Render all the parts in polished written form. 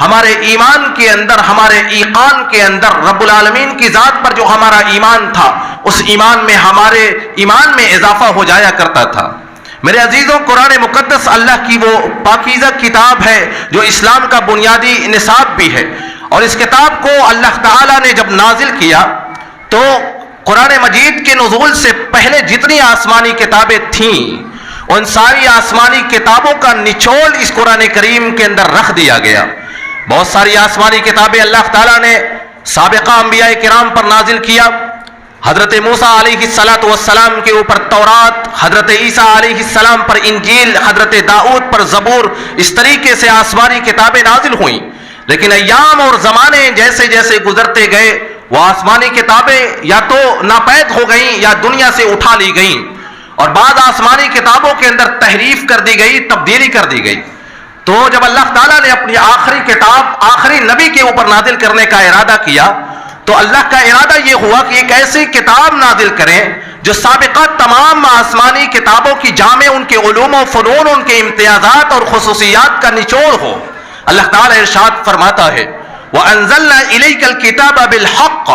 ہمارے ایمان کے اندر، ہمارے ایقان کے اندر رب العالمین کی ذات پر جو ہمارا ایمان تھا، اس ایمان میں ہمارے ایمان میں اضافہ ہو جایا کرتا تھا۔ میرے عزیزوں، قرآن مقدس اللہ کی وہ پاکیزہ کتاب ہے جو اسلام کا بنیادی نصاب بھی ہے، اور اس کتاب کو اللہ تعالیٰ نے جب نازل کیا تو قرآن مجید کے نزول سے پہلے جتنی آسمانی کتابیں تھیں ان ساری آسمانی کتابوں کا نچوڑ اس قرآن کریم کے اندر رکھ دیا گیا۔ بہت ساری آسمانی کتابیں اللہ تعالیٰ نے سابقہ انبیاء کرام پر نازل کیا۔ حضرت موسیٰ علیہ السلام کے اوپر تورات، حضرت عیسیٰ علیہ السلام پر انجیل، حضرت داؤد پر زبور، اس طریقے سے آسمانی کتابیں نازل ہوئیں۔ لیکن ایام اور زمانے جیسے جیسے گزرتے گئے وہ آسمانی کتابیں یا تو ناپید ہو گئیں یا دنیا سے اٹھا لی گئیں، اور بعض آسمانی کتابوں کے اندر تحریف کر دی گئی، تبدیلی کر دی گئی۔ تو جب اللہ تعالیٰ نے اپنی آخری کتاب آخری نبی کے اوپر نازل کرنے کا ارادہ کیا تو اللہ کا ارادہ یہ ہوا کہ ایک ایسی کتاب نازل کریں جو سابقہ تمام آسمانی کتابوں کی جامع، ان کے علوم و فنون، ان کے امتیازات اور خصوصیات کا نچوڑ ہو۔ اللہ تعالیٰ ارشاد فرماتا ہے وَأَنزَلْنَا إِلَيْكَ الْكِتَابَ بِالْحَقِّ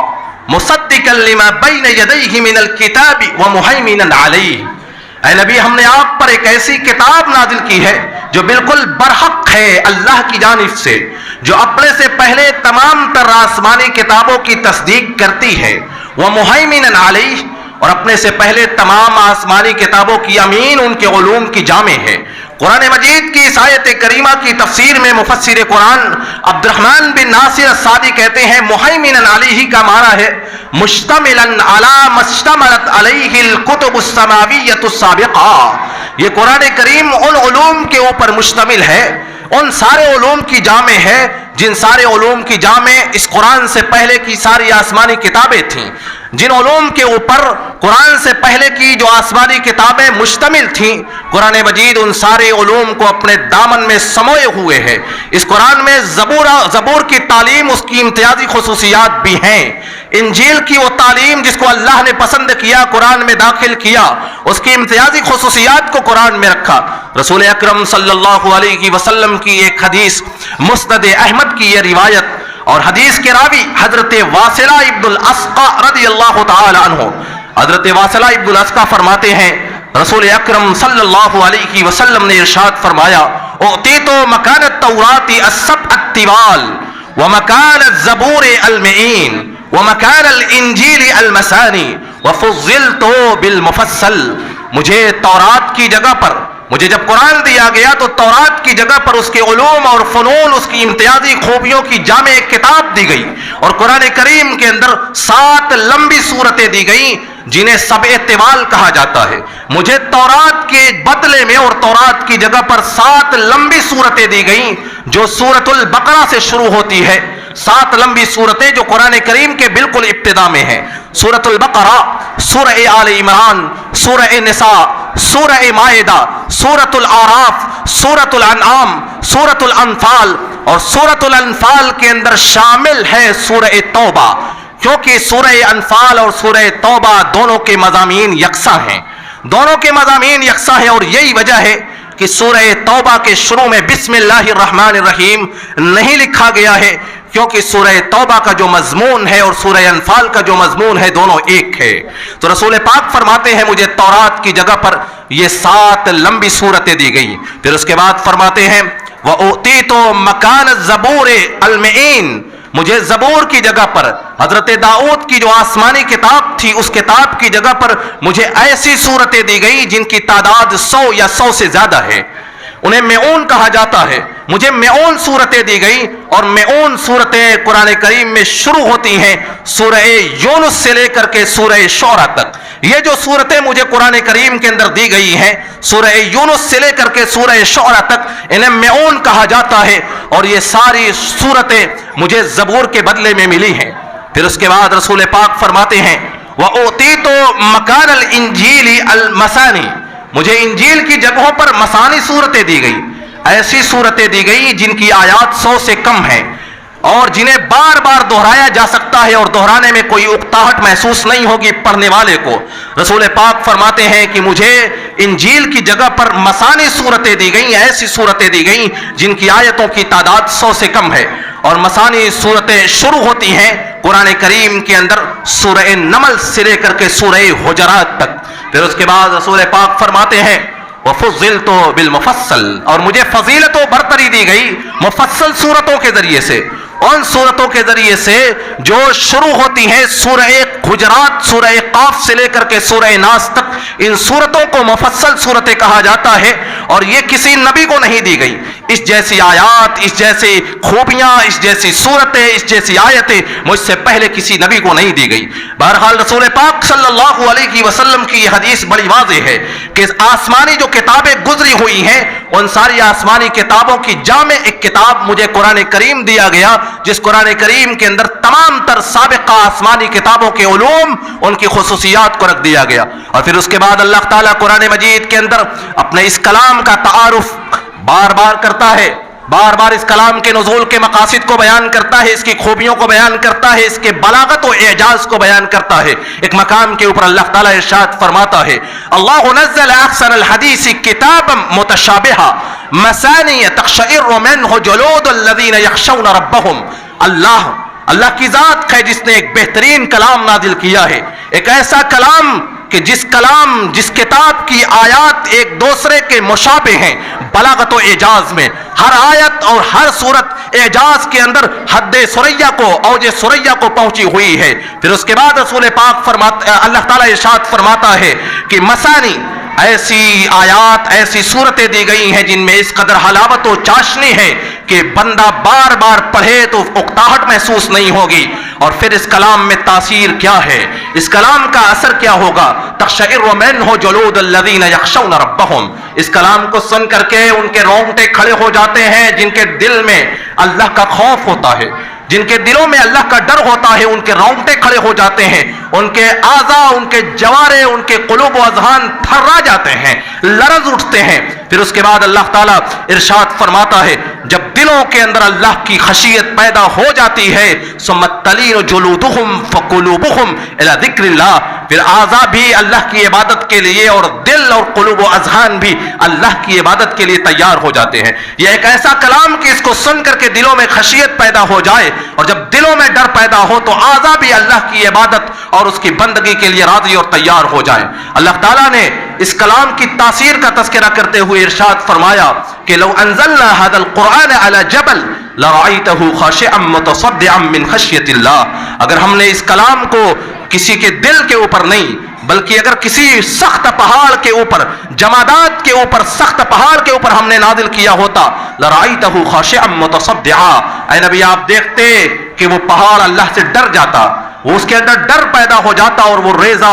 مُصَدِّقًا لِمَا بَيْنَ يَدَيْهِ مِنَ الْكِتَابِ وَمُهَيْمِنًا عَلَيْهِ۔ اے نبی، ہم نے آپ پر ایک ایسی کتاب نازل کی ہے جو بالکل برحق ہے اللہ کی جانب سے، جو اپنے سے پہلے تمام تر آسمانی کتابوں کی تصدیق کرتی ہے، وَمُهَيْمِنًا عَلَيْهِ، اور اپنے سے پہلے تمام آسمانی کتابوں کی امین، ان کے علوم کی جامع ہے۔ قرآن مجید کی اس آیت کریمہ کی تفسیر میں مفسر قرآن عبد الرحمن بن ناصر السعدی کہتے ہیں مہیمنا علیہ کا معنی ہے مشتملا علی مشتملت علیہ الکتب السماویۃ السابقہ۔ یہ قرآن کریم ان علوم کے اوپر مشتمل ہے، ان سارے علوم کی جامع ہے جن سارے علوم کی جامع اس قرآن سے پہلے کی ساری آسمانی کتابیں تھیں، جن علوم کے اوپر قرآن سے پہلے کی جو آسمانی کتابیں مشتمل تھیں، قرآن مجید ان سارے علوم کو اپنے دامن میں سموئے ہوئے ہے۔ اس قرآن میں زبور کی تعلیم، اس کی امتیازی خصوصیات بھی ہیں۔ انجیل کی وہ تعلیم جس کو اللہ نے پسند کیا، قرآن میں داخل کیا، اس کی امتیازی خصوصیات کو قرآن میں رکھا۔ رسول اکرم صلی اللہ علیہ وسلم کی ایک حدیث، مسند احمد کی یہ روایت، اور حدیث کے راوی حضرت واصلہ ابن الاسقا رضی اللہ تعالی عنہ، حضرت واصلہ ابن الاسقا فرماتے ہیں رسول اکرم صلی اللہ علیہ وسلم نے ارشاد فرمایا اعطیت مکان التوراۃ السبع الطوال ومکان الزبور المعین ومکان الانجیل المثانی وفضلت بالمفصل۔ مجھے تورات کی جگہ پر، مجھے جب قرآن دیا گیا تو تورات کی جگہ پر اس کے علوم اور فنون، اس کی امتیازی خوبیوں کی جامع ایک کتاب دی گئی، اور قرآن کریم کے اندر 7 لمبی سورتیں دی گئیں جنہیں سبع طوال کہا جاتا ہے۔ مجھے تورات کے بدلے میں اور تورات کی جگہ پر 7 لمبی سورتیں دی گئیں جو سورۃ البقرہ سے شروع ہوتی ہے۔ 7 لمبی سورتیں جو قرآن کریم کے بالکل ابتدا میں ہیں، سورۃ البقرہ، سورہ آل عمران، سورہ نساء، سورہ مائدہ، سورۃ الاعراف، سورۃ الانعام، سورۃ الانفال، اور سورۃ الانفال کے اندر شامل ہے سورہ توبہ، کیونکہ سورہ انفال اور سورہ توبہ دونوں کے مضامین یکساں ہیں، دونوں کے مضامین یکساں ہیں، اور یہی وجہ ہے کہ سورہ توبہ کے شروع میں بسم اللہ الرحمن الرحیم نہیں لکھا گیا ہے، کیونکہ سورہ توبہ کا جو مضمون ہے اور سورہ انفال کا جو مضمون ہے دونوں ایک ہے۔ تو رسول پاک فرماتے ہیں مجھے تورات کی جگہ پر یہ 7 لمبی سورتیں دی گئی۔ پھر اس کے بعد فرماتے ہیں وَأُعْطِيتُ مَكَانَ الزَّبُورِ الْمِعِينَ، مجھے زبور کی جگہ پر، حضرت داؤد کی جو آسمانی کتاب تھی اس کتاب کی جگہ پر مجھے ایسی سورتیں دی گئی جن کی تعداد 100 یا 100 سے زیادہ ہے، انہیں میعون کہا جاتا ہے۔ مجھے میعون صورتیں دی گئی، اور میعون صورتیں قرآن کریم میں شروع ہوتی ہیں سورہ یونس سے لے کر کے سورہ شعراء تک۔ یہ جو صورتیں مجھے قرآن کریم کے اندر دی گئی ہیں سورہ یونس سے لے کر کے سورہ شعراء تک، انہیں میعون کہا جاتا ہے، اور یہ ساری صورتیں مجھے زبور کے بدلے میں ملی ہیں۔ پھر اس کے بعد رسول پاک فرماتے ہیں وَأُعْطِيتُ مَكَانَ الْإِنْجِيلِ الْمَثَانِي، مجھے انجیل کی جگہوں پر مثانی صورتیں دی گئی، ایسی صورتیں دی گئی جن کی آیات 100 سے کم ہیں۔ اور جنہیں بار بار دہرایا جا سکتا ہے اور دہرانے میں کوئی اکتاہٹ محسوس نہیں ہوگی پڑھنے والے کو. رسول پاک فرماتے ہیں کہ مجھے انجیل کی جگہ پر مثانی صورتیں دی گئیں، ایسی صورتیں دی گئیں جن کی آیتوں کی تعداد 100 سے کم ہے. اور مثانی صورتیں شروع ہوتی ہیں قرآن کریم کے اندر سورہ نمل سے لے کر کے سورہ حجرات تک. پھر اس کے بعد رسول پاک فرماتے ہیں وَفُضِّلْتُ بِالْمُفَصَّل، اور مجھے فضیلت و برتری دی گئی مفصل صورتوں کے ذریعے سے، ان صورتوں کے ذریعے سے جو شروع ہوتی ہیں سورہ حجرات، سورہ قاف سے لے کر کے سورہ ناس تک. ان صورتوں کو مفصل صورتیں کہا جاتا ہے اور یہ کسی نبی کو نہیں دی گئی. اس جیسی آیات، اس جیسی خوبیاں، اس جیسی صورتیں، اس جیسی آیتیں مجھ سے پہلے کسی نبی کو نہیں دی گئی. بہرحال رسول پاک صلی اللہ علیہ وسلم کی یہ حدیث بڑی واضح ہے کہ آسمانی جو کتابیں گزری ہوئی ہیں ان ساری آسمانی کتابوں کی جامع ایک کتاب مجھے قرآن کریم دیا گیا، جس قرآن کریم کے اندر تمام تر سابقہ آسمانی کتابوں کے علوم، ان کی خصوصیات کو رکھ دیا گیا. اور پھر اس کے بعد اللہ تعالیٰ قرآن مجید کے اندر اپنے اس کلام کا تعارف بار بار کرتا ہے، بار بار اس کلام کے نزول کے مقاصد کو بیان کرتا ہے، اس کی خوبیوں کو بیان کرتا ہے، اس کے بلاغت و اعجاز کو بیان کرتا ہے. ایک مقام کے اوپر اللہ تعالیٰ ارشاد فرماتا ہے اللہ نزل احسن الحدیث کتابا متشابہا مثانی تقشعر منہ جلود الذین یخشون ربہم. اللہ کی ذات ہے جس نے ایک بہترین کلام نازل کیا ہے، ایک ایسا کلام کہ جس کتاب کی آیات ایک دوسرے کے مشابہ ہیں بلاغت و اعجاز میں. ہر آیت اور ہر صورت اعجاز کے اندر حد ثریا کو، اوج ثریا کو پہنچی ہوئی ہے. پھر اس کے بعد رسول پاک اللہ تعالیٰ ارشاد فرماتا ہے کہ مثانی، ایسی آیات، ایسی صورتیں دی گئی ہیں جن میں اس قدر حلاوت و چاشنی ہے کہ بندہ بار بار پڑھے تو اکتاہٹ محسوس نہیں ہوگی. اور پھر اس کلام میں تاثیر کیا ہے، اس کلام کا اثر کیا ہوگا. تقشعر منہ جلود الذین یخشون ربہم، اس کلام کو سن کر کے ان کے رونگٹے کھڑے ہو جاتے ہیں جن کے دل میں اللہ کا خوف ہوتا ہے، جن کے دلوں میں اللہ کا ڈر ہوتا ہے، ان کے رونگٹے کھڑے ہو جاتے ہیں، ان کے اعضاء، ان کے جوارے، ان کے قلوب و اذہان تھرا جاتے ہیں، لرز اٹھتے ہیں. پھر اس کے بعد اللہ تعالیٰ ارشاد فرماتا ہے جب دلوں کے اندر اللہ کی خشیت پیدا ہو جاتی ہے ثم تلین جلودہم فقلوبہم الی ذکر اللہ، پھر اعضاء بھی اللہ کی عبادت کے لیے اور دل اور قلوب و اذہان بھی اللہ کی عبادت کے لیے تیار ہو جاتے ہیں. یہ ایک ایسا کلام کہ اس کو سن کر کے دلوں میں خشیت پیدا ہو جائے، اور جب دلوں میں ڈر پیدا ہو تو اعضاء بھی اللہ کی عبادت اور اس کی بندگی کے لیے راضی اور تیار ہو جائیں. اللہ تعالیٰ نے اس کلام کی تاثیر کا تذکرہ کرتے ہوئے ارشاد فرمایا کہ لو انزلنا هذا القرآن على جبل لرأيته خاشعا متصدعا من خشية اللہ، اگر ہم نے اس کلام کو کسی کے دل کے اوپر نہیں بلکہ اگر کسی سخت پہاڑ کے اوپر، جمادات کے اوپر، سخت پہاڑ کے اوپر ہم نے نازل کیا ہوتا لرأيته خاشعا متصدعا، اے نبی آپ دیکھتے کہ وہ پہاڑ اللہ سے ڈر جاتا، وہ اس کے اندر ڈر پیدا ہو جاتا اور وہ ریزہ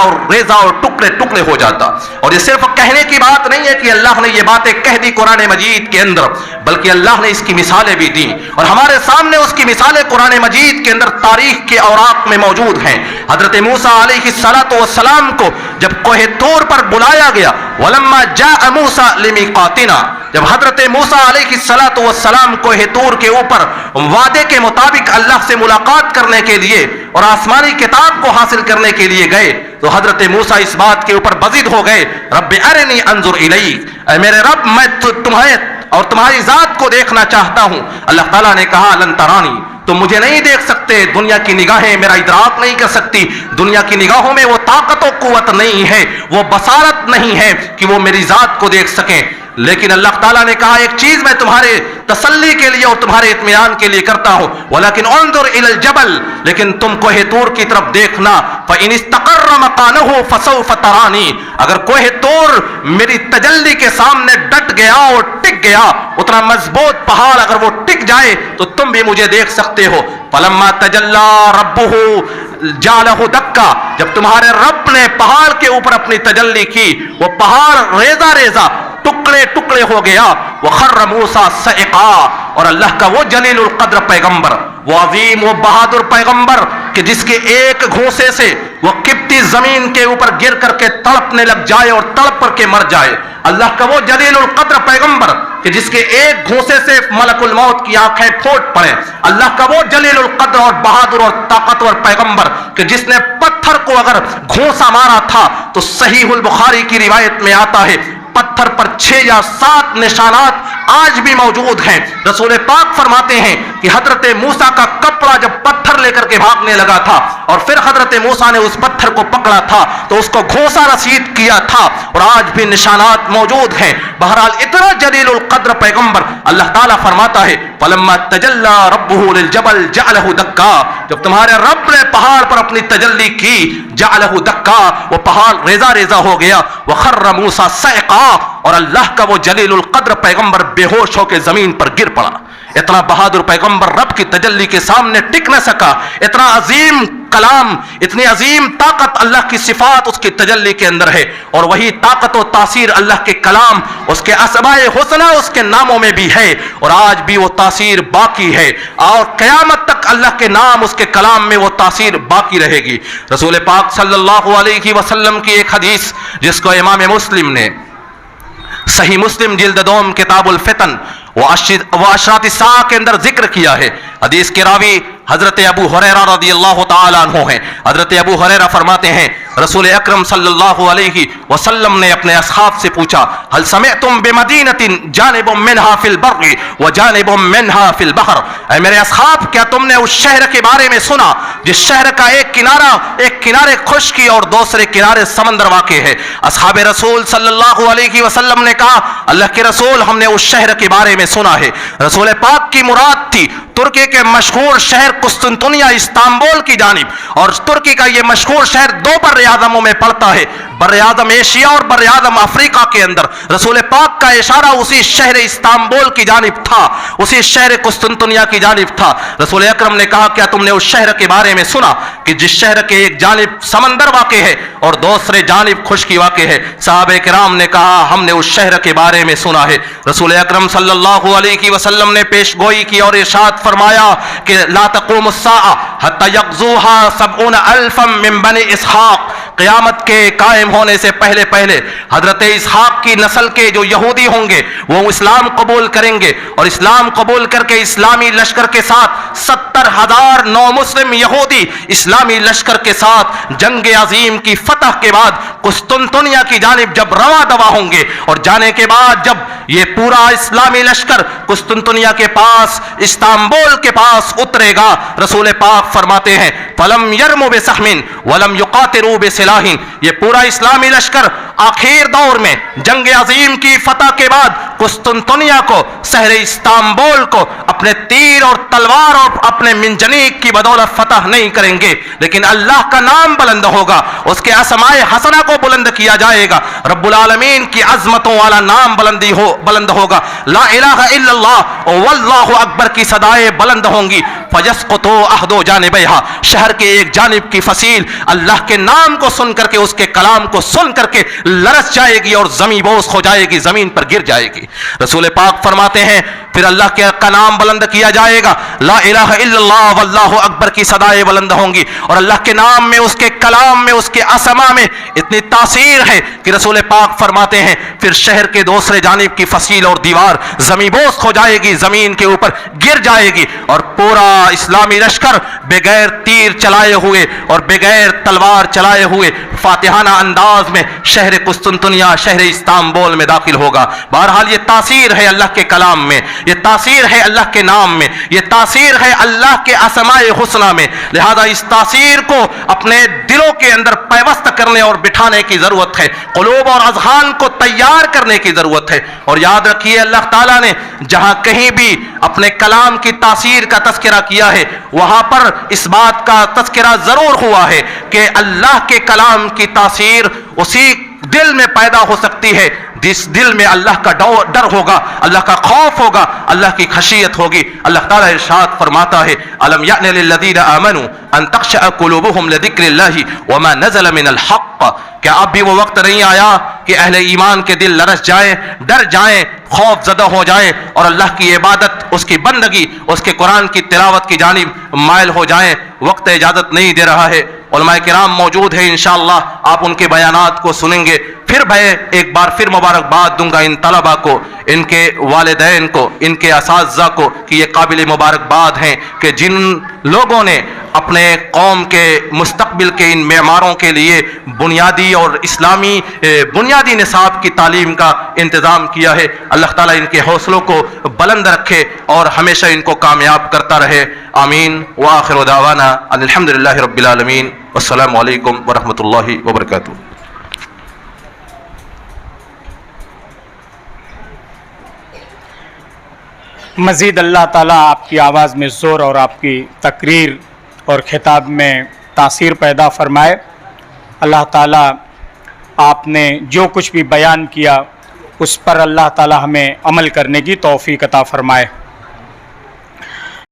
اور ٹکڑے ٹکڑے ہو جاتا. اور یہ صرف کہنے کی بات نہیں ہے کہ اللہ نے یہ باتیں کہہ دی قرآن مجید کے اندر، بلکہ اللہ نے اس کی مثالیں بھی دی اور ہمارے سامنے اس کی مثالیں قرآن مجید کے اندر تاریخ کے اوراق میں موجود ہیں. حضرت موسیٰ علیہ السلام کو جب کوہ طور پر بلایا گیا، وَلَمَّا جَاءَ مُوسَىٰ لِمِيقَاتِنَا، جب حضرت موسیٰ علیہ السلام کوہ طور کے اوپر وعدے کے مطابق اللہ سے ملاقات کرنے کے لیے اور آسمانی کتاب کو حاصل کرنے کے لیے گئے تو حضرت موسیٰ اس بات کے اوپر بضد ہو گئے، رب ارنی انظر الیک، اے میرے رب میں تمہیں اور تمہاری ذات کو دیکھنا چاہتا ہوں. اللہ تعالیٰ نے کہا لن ترانی، تم مجھے نہیں دیکھ سکتے، دنیا کی نگاہیں میرا ادراک نہیں کر سکتی، دنیا کی نگاہوں میں وہ طاقت و قوت نہیں ہے، وہ بصارت نہیں ہے کہ وہ میری ذات کو دیکھ سکیں. لیکن اللہ تعالیٰ نے کہا ایک چیز میں تمہارے تسلی کے لیے اور تمہارے اطمینان کے لیے کرتا ہوں، ولیکن انظر الی الجبل، لیکن تم کوہ طور کی طرف دیکھنا، فإن استقر مکانہ فسوف ترانی، اگر کوہ طور میری تجلی کے سامنے ڈٹ گیا اور ٹک گیا، اتنا مضبوط پہاڑ اگر وہ ٹک جائے تو تم بھی مجھے دیکھ سکتے ہو. فلما تجلی ربہ جعلہ دکا، جب تمہارے رب نے پہاڑ کے اوپر اپنی تجلی کی وہ پہاڑ ریزہ ریزہ ٹکڑے ٹکڑے ہو گیا. وخر موسیٰ صعقا، اور اللہ کا وہ جلیل القدر پیغمبر، وہ عظیم و بہادر پیغمبر کہ جس کے ایک گھونسے سے وہ قبطی زمین کے اوپر گر کر کے تڑپنے لگ جائے اور تڑپ کر کے مر جائے، اللہ کا وہ جلیل القدر پیغمبر کہ جس کے ایک گھونسے سے ملک الموت کی آنکھیں پھوٹ پڑے. اللہ کا وہ جلیل القدر اور بہادر اور طاقتور پیغمبر کہ جس نے پتھر کو اگر گھونسا مارا تھا تو صحیح البخاری کی روایت میں آتا ہے پتھر پر 6 یا 7 نشانات آج بھی موجود ہیں. رسول پاک فرماتے ہیں کہ حضرت موسیٰ کا کپڑا جب پتھر لے کر کے بھاگنے لگا تھا اور پھر حضرت موسیٰ نے اس پتھر کو پکڑا تھا تو اس کو گھونسا رسید کیا تھا اور آج بھی نشانات موجود ہیں. بہرحال اتنا جلیل القدر پیغمبر. اللہ تعالیٰ فرماتا ہے فَلَمَّا تَجَلَّى رَبُّهُ لِلْجَبَلِ جَعَلَهُ دَكَّا، جب تمہارے رب نے پہاڑ پر اپنی تجلی کی جَعَلَهُ دَكَّا، وہ پہاڑ ریزہ ریزہ ہو گیا. وَخَرَّ مُوسَىٰ صَعِقًا، اور اللہ کا وہ جلیل القدر پیغمبر بے ہوش ہو کے زمین پر گر پڑا. اتنا بہادر پیغمبر رب کی تجلی کے سامنے ٹک نہ سکا. اتنا عظیم کلام، اتنی عظیم طاقت، اللہ کی صفات اس کی تجلی کے اندر ہے، اور وہی طاقت و تاثیر اللہ کے کلام، اس کے اسماء حسنہ اس کے ناموں میں بھی ہے، اور آج بھی وہ تاثیر باقی ہے اور قیامت تک اللہ کے نام اس کے کلام میں وہ تاثیر باقی رہے گی. رسول پاک صلی اللہ علیہ وسلم کی ایک حدیث جس کو امام مسلم نے صحیح مسلم جلد دوم کتاب الفتن واشراط الساعہ کے اندر ذکر کیا ہے. حدیث کے راوی حضرت ابو ہریرہ رضی اللہ تعالیٰ عنہ ہیں. حضرت ابو ہریرہ فرماتے ہیں رسول اکرم صلی اللہ علیہ وسلم نے اپنے اصحاب سے پوچھا هل سمعتم بمدینۃ جانب منها فی البر وجانب منها فی البحر، اے میرے اصحاب کیا تم نے اس شہر کے بارے میں سنا جس شہر کا ایک کنارے خشکی اور دوسرے کنارے سمندر واقع ہے؟ اصحاب رسول صلی اللہ علیہ وسلم نے کہا اللہ کے رسول ہم نے اس شہر کے بارے میں سنا ہے. رسول پاک کی مراد تھی ترکی کے مشہور شہر قسطنطنیہ استنبول کی جانب، اور ترکی کا یہ مشہور شہر 2 بر اعظموں میں پڑتا ہے، بر اعظم ایشیا اور بر اعظم افریقہ کے اندر. رسول پاک کا اشارہ اسی شہر استنبول کی جانب تھا، اسی شہر قسطنطنیہ کی جانب تھا. رسول اکرم نے کہا کیا تم نے اس شہر کے بارے میں سنا کہ جس شہر کے ایک جانب سمندر واقع ہے اور دوسرے جانب خشکی واقع ہے؟ صحابہ کرام نے کہا ہم نے اس شہر کے بارے میں سنا ہے. رسول اکرم صلی اللہ علیہ وسلم نے پیش گوئی کی اور ارشاد فرمایا کہ لا تقوم الساعہ حتی یغزوها 70,000 من بنی اسحاق، قیامت کے قائم ہونے سے پہلے حضرت اسحاق کی نسل کے جو یہودی ہوں گے وہ اسلام قبول کریں گے، اور اسلام قبول کر کے اسلامی لشکر کے ساتھ 70,000 نو مسلم یہودی اسلامی لشکر کے ساتھ جنگ عظیم کی فتح کے بعد قسطنطنیہ کی جانب جب رواں دوا ہوں گے، اور جانے کے بعد جب یہ پورا اسلامی لشکر قسطنطنیہ کے پاس استنبول کے پاس اترے گا، رسول پاک فرماتے ہیں فَلَمْ يَرْمُوا بِسَحْمٍ وَلَمْ يُقَاتِلُوا بِسِلَاحٍ، یہ پورا اسلامی لشکر آخر دور میں جنگ عظیم کی فتح کے بعد قسطنطنیہ کو، شہر استنبول کو اپنے تیر اور تلوار اور اپنے منجنیق کی بدولت فتح نہیں کریں گے، لیکن اللہ کا نام بلند ہوگا، اس کے اسماء حسنہ کو بلند کیا جائے گا، رب العالمین کی عظمتوں والا نام بلند ہوگا، لا الہ الا اللہ واللہ اکبر کی صدائیں بلند ہوں گی. فَيَسْقُطُوا أَحْدُ جَانِبَيْهَا، شہر کے ایک جانب کی فصیل اللہ کے نام کو سن کر کے، اس کے کلام کو سن کر کے لرز جائے گی اور زمین بوس ہو جائے گی، زمین پر گر جائے گی. رسول پاک فرماتے ہیں پھر اللہ کا نام بلند کیا جائے گا، لا الہ الا اللہ واللہ اکبر کی صدائیں بلند ہوں گی، اور اللہ کے نام میں، اس کے کلام میں، اس کے اسماء میں اتنی تاثیر ہے کہ رسول پاک فرماتے ہیں پھر شہر کے دوسرے جانب کی فصیل اور دیوار زمین بوس ہو جائے گی، زمین کے اوپر گر جائے گی، اور پورا اسلامی لشکر بغیر تیر چلائے ہوئے اور بغیر تلوار چلائے ہوئے فاتحانہ انداز میں شہر قسطنطنیہ، شہر استنبول میں داخل ہوگا. بہرحال یہ تاثیر ہے اللہ کے کلام میں، یہ تاثیر ہے اللہ کے نام میں، یہ تاثیر ہے اللہ کے اسماء حسنہ میں. لہذا اس تاثیر کو اپنے دلوں کے اندر پیوست کرنے اور بٹھانے کی ضرورت ہے، قلوب اور اذہان کو تیار کرنے کی ضرورت ہے. اور یاد رکھیے اللہ تعالیٰ نے جہاں کہیں بھی اپنے کلام کی تاثیر کا تذکرہ کیا ہے وہاں پر اس بات کا تذکرہ ضرور ہوا ہے کہ اللہ کے کلام کی تاثیر اسی دل میں پیدا ہو سکتی ہے جس دل میں اللہ کا ڈر ہوگا، اللہ کا خوف ہوگا، اللہ کی خشیت ہوگی. اللہ تعالیٰ ارشاد فرماتا ہے الم یأن للذین آمنوا ان تخشع قلوبهم لذکر اللہ وما نزل من الحق، کیا اب بھی وہ وقت نہیں آیا کہ اہل ایمان کے دل لرز جائیں، ڈر جائیں، خوف زدہ ہو جائیں اور اللہ کی عبادت، اس کی بندگی، اس کے قرآن کی تلاوت کی جانب مائل ہو جائیں؟ وقت اجازت نہیں دے رہا ہے، علماء کرام موجود ہیں، انشاءاللہ آپ ان کے بیانات کو سنیں گے. پھر میں ایک بار پھر مبارکباد دوں گا ان طلباء کو، ان کے والدین کو، ان کے اساتذہ کو کہ یہ قابل مبارکباد ہیں کہ جن لوگوں نے اپنے قوم کے مستقبل کے ان معماروں کے لیے بنیادی اور اسلامی بنیادی نصاب کی تعلیم کا انتظام کیا ہے۔ اللہ تعالیٰ ان کے حوصلوں کو بلند رکھے اور ہمیشہ ان کو کامیاب کرتا رہے، آمین۔ وآخر دعوانا الحمدللہ رب العالمین، والسلام علیکم ورحمۃ اللہ وبرکاتہ۔ مزید اللہ تعالیٰ آپ کی آواز میں زور اور آپ کی تقریر اور خطاب میں تاثیر پیدا فرمائے۔ اللہ تعالیٰ آپ نے جو کچھ بھی بیان کیا اس پر اللہ تعالیٰ ہمیں عمل کرنے کی توفیق عطا فرمائے۔